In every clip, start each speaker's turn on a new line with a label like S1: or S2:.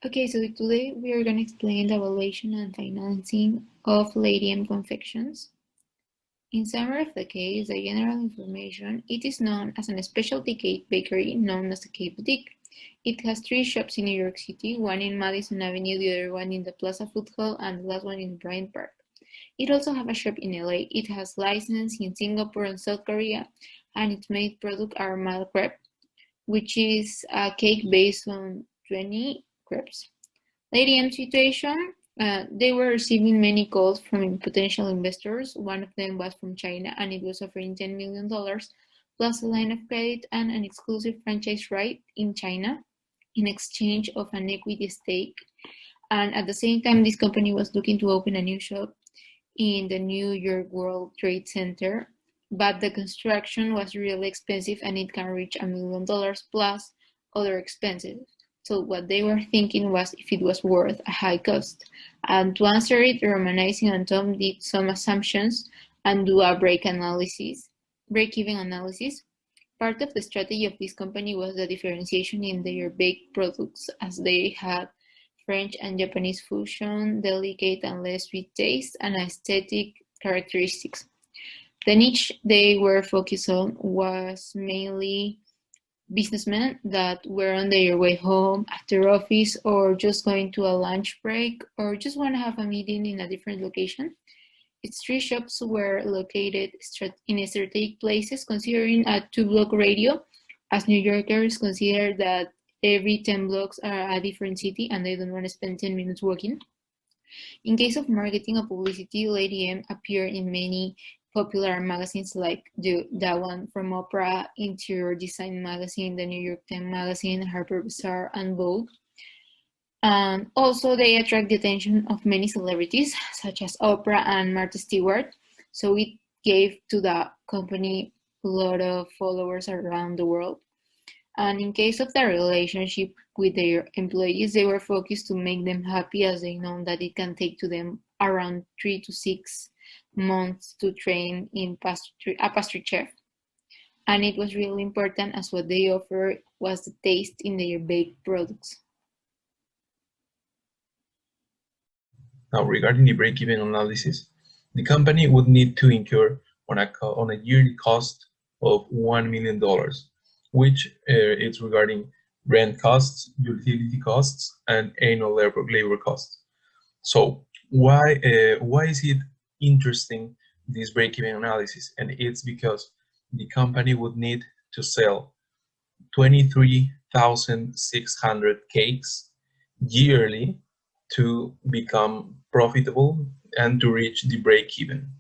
S1: Okay, so today we are going to explain the valuation and financing of Lady M confections. In summary of the case, the general information, it is known as a specialty cake bakery known as a cake boutique. It has 3 shops in New York City, one in Madison Avenue, the other one in the Plaza Food Hall, and the last one in Bryant Park. It also has a shop in LA. It has license in Singapore and South Korea, and its main product are mild crepe, which is a cake based on 20 crepes. Lady M situation, they were receiving many calls from potential investors. One of them was from China, and it was offering $10 million plus a line of credit and an exclusive franchise right in China in exchange of an equity stake. And at the same time, this company was looking to open a new shop in the New York World Trade Center, but the construction was really expensive and it can reach $1 million plus other expenses. So what they were thinking was if it was worth a high cost. And to answer it, Romanizing and Tom did some assumptions and do a break-even analysis. Part of the strategy of this company was the differentiation in their baked products, as they had French and Japanese fusion, delicate and less sweet taste, and aesthetic characteristics. The niche they were focused on was mainly businessmen that were on their way home after office or just going to a lunch break or just want to have a meeting in a different location. Its 3 shops were located in strategic places, considering a 2-block radio, as New Yorkers consider that every 10 blocks are a different city and they don't want to spend 10 minutes walking. In case of marketing or publicity, Lady M appeared in many popular magazines like that one from Oprah, Interior Design Magazine, the New York Times Magazine, Harper's Bazaar, and Vogue. And also they attract the attention of many celebrities such as Oprah and Martha Stewart. So it gave to the company a lot of followers around the world. And in case of the relationship with their employees, they were focused to make them happy as they know that it can take to them around 3 to 6 months to train in a pastry chef. And it was really important as what they offered was the taste in their baked products.
S2: Now, regarding the break-even analysis, the company would need to incur on a yearly cost of $1 million, which is regarding rent costs, utility costs, and annual labor costs. So why is it interesting, this break-even analysis? And it's because the company would need to sell 23,600 cakes yearly to become profitable and to reach the break-even,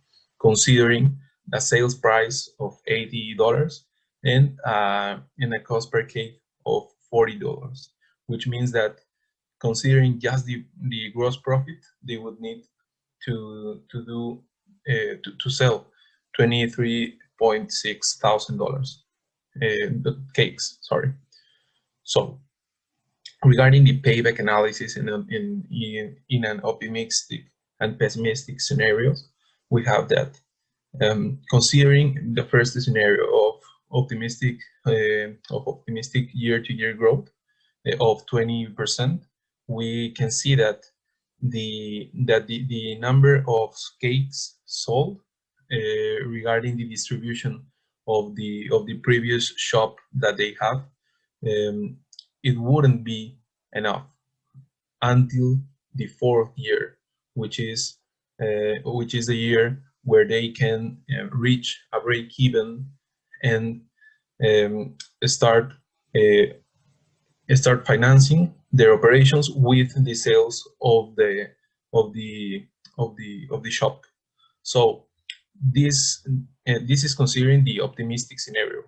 S2: considering a sales price of $80 and a cost per cake of $40, which means that considering just the gross profit, they would need to sell $23,600 cakes. Sorry. So regarding the payback analysis in an optimistic and pessimistic scenarios, we have that considering the first scenario of optimistic year-to-year growth of 20%, we can see that the number of cakes sold regarding the distribution of the previous shop that they have, it wouldn't be enough until the 4th year, which is the year where they can reach a break-even and start financing their operations with the sales of the shop. So this is considering the optimistic scenario,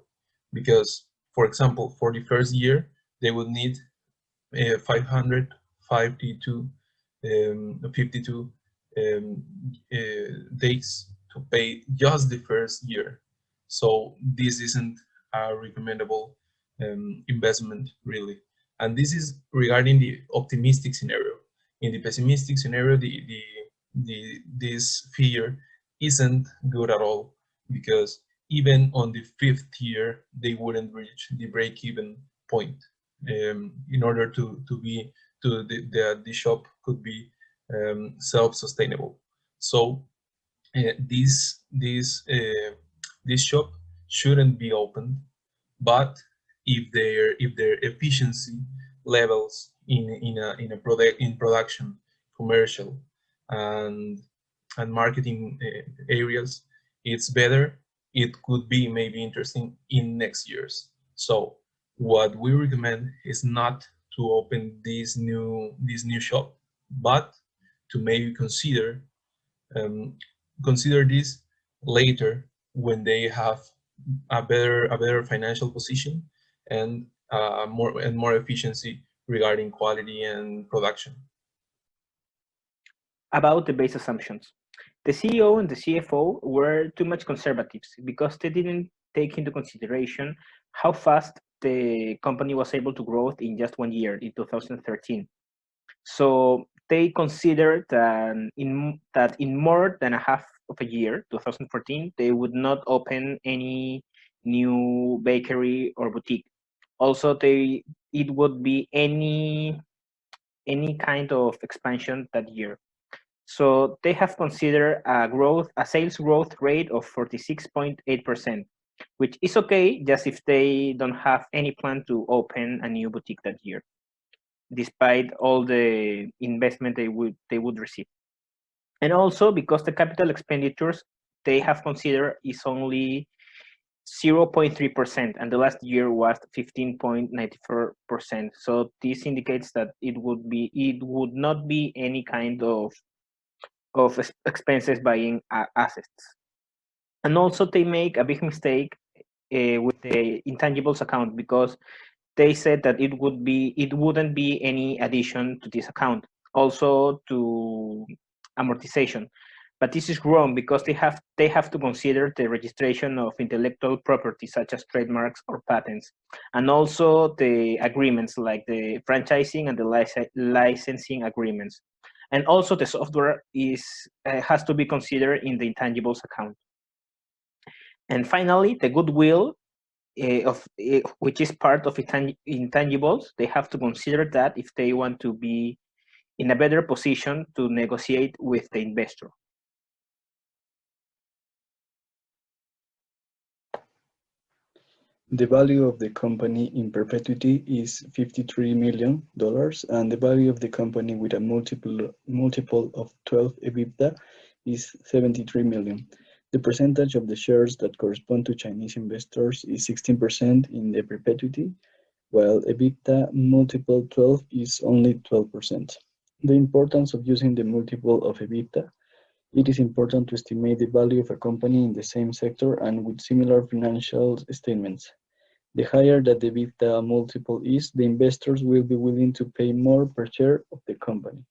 S2: because, for example, for the first year they would need 552 days to pay just the first year. So this isn't a recommendable investment, really. And this is regarding the optimistic scenario. In the pessimistic scenario, this figure isn't good at all, because even on the 5th year, they wouldn't reach the break-even point in order to be the shop could be self-sustainable. So this shop shouldn't be opened, but if their efficiency levels in a product in production, commercial, and marketing areas, it's better. It could be maybe interesting in next years. So what we recommend is not to open this new shop, but to maybe um, consider this later when they have a better financial position and more efficiency regarding quality and production.
S3: About the base assumptions. The CEO and the CFO were too much conservatives because they didn't take into consideration how fast the company was able to grow in just 1 year in 2013. So they considered that in more than a half of a year, 2014, they would not open any new bakery or boutique. Also, it would be any kind of expansion that year. So they have considered a sales growth rate of 46.8%, which is okay just if they don't have any plan to open a new boutique that year, despite all the investment they would receive. And also because the capital expenditures they have considered is only 0.3%, and the last year was 15.94%. So this indicates that it would not be any kind of expenses buying assets. And also they make a big mistake with the intangibles account because they said that it wouldn't be any addition to this account, also to amortization. But this is wrong because they have to consider the registration of intellectual property such as trademarks or patents, and also the agreements like the franchising and the licensing agreements. And also the software has to be considered in the intangibles account. And finally, the goodwill which is part of intangibles, they have to consider that if they want to be in a better position to negotiate with the investor.
S4: The value of the company in perpetuity is $53 million, and the value of the company with a multiple of 12 EBITDA is 73 million. The percentage of the shares that correspond to Chinese investors is 16% in the perpetuity, while EBITDA multiple 12 is only 12%. The importance of using the multiple of EBITDA. It is important to estimate the value of a company in the same sector and with similar financial statements. The higher that the EBITDA multiple is, the investors will be willing to pay more per share of the company.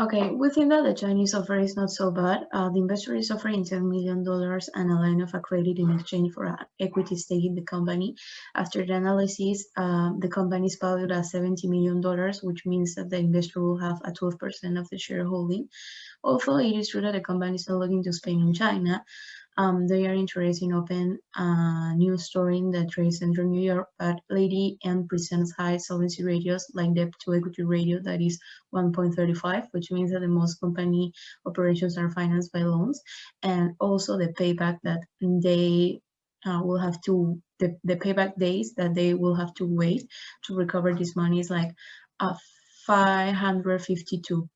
S1: Okay, we think that the Chinese offer is not so bad. The investor is offering $10 million and a line of credit in exchange for an equity stake in the company. After the analysis, the company is valued at $70 million, which means that the investor will have a 12% of the shareholding. Although it is true that the company is not looking to expand in China, they are interested in opening a new store in the Trade Center, New York, but Lady M presents high solvency ratios like debt to equity ratio that is 1.35, which means that the most company operations are financed by loans, and also the payback that they will have to, the payback days that they will have to wait to recover this money is like 552.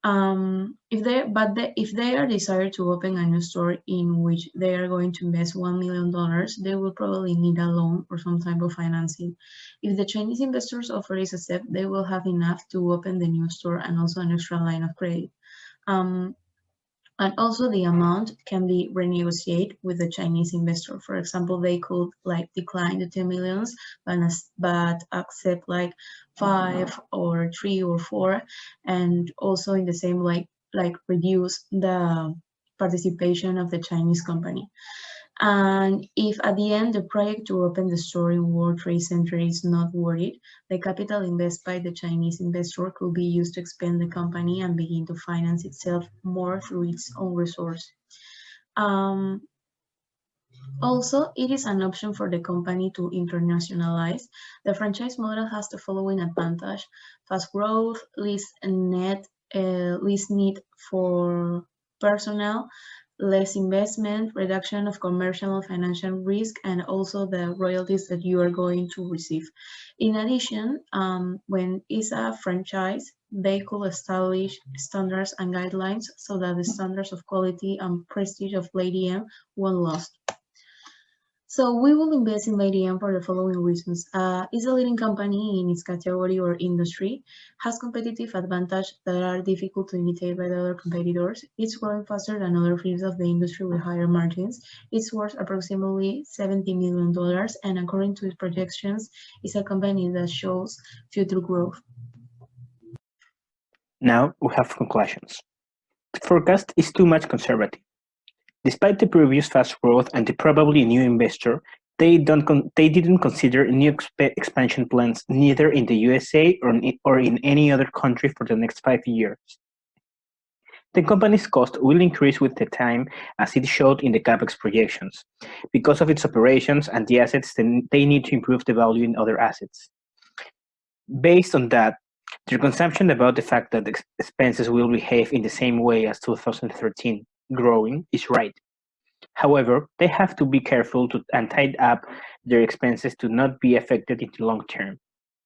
S1: If they are desired to open a new store in which they are going to invest $1 million, they will probably need a loan or some type of financing. If the Chinese investors offer is accepted, they will have enough to open the new store and also an extra line of credit. And also the amount can be renegotiated with the Chinese investor. For example, they could like decline the 10 millions, but accept like 5 or 3 or 4, and also in the same like reduce the participation of the Chinese company. And if at the end the project to open the store in World Trade Center is not worth it, the capital invested by the Chinese investor could be used to expand the company and begin to finance itself more through its own resource.
S5: Also, it is an option for the company to internationalize. The franchise model has the following advantage: fast growth, least need for personnel, less investment, reduction of commercial and financial risk, and also the royalties that you are going to receive. In addition, when it's a franchise, they could establish standards and guidelines so that the standards of quality and prestige of Lady M won't lost. So we will invest in Lady M for the following reasons. It's a leading company in its category or industry, has competitive advantage that are difficult to imitate by the other competitors. It's growing faster than other fields of the industry with higher margins. It's worth approximately $70 million, and according to its projections, it's a company that shows future growth.
S3: Now we have conclusions. The forecast is too much conservative. Despite the previous fast growth and the probably new investor, they didn't consider new expansion plans neither in the USA or in any other country for the next 5 years. The company's cost will increase with the time, as it showed in the capex projections, because of its operations and the assets they need to improve the value in other assets. Based on that, their consumption about the fact that expenses will behave in the same way as 2013, growing, is right. However, they have to be careful and tie up their expenses to not be affected in the long term.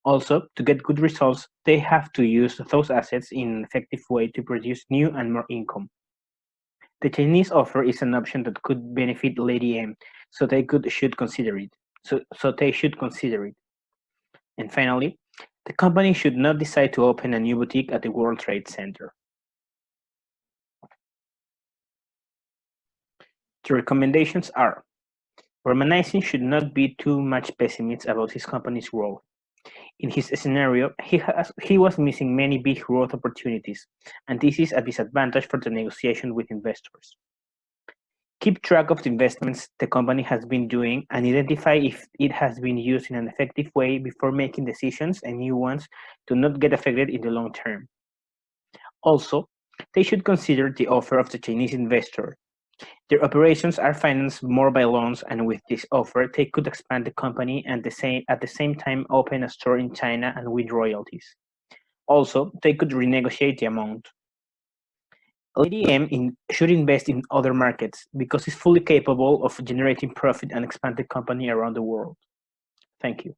S3: Also, to get good results, they have to use those assets in an effective way to produce new and more income. The Chinese offer is an option that could benefit Lady M, so they should consider it. And finally, the company should not decide to open a new boutique at the World Trade Center. The recommendations are: Romanizing should not be too much pessimist about his company's growth. In his scenario, he was missing many big growth opportunities, and this is a disadvantage for the negotiation with investors. Keep track of the investments the company has been doing and identify if it has been used in an effective way before making decisions and new ones to not get affected in the long term. Also, they should consider the offer of the Chinese investor. Their operations are financed more by loans, and with this offer, they could expand the company and at the same time open a store in China and win royalties. Also, they could renegotiate the amount. Lady M should invest in other markets because it's fully capable of generating profit and expand the company around the world. Thank you.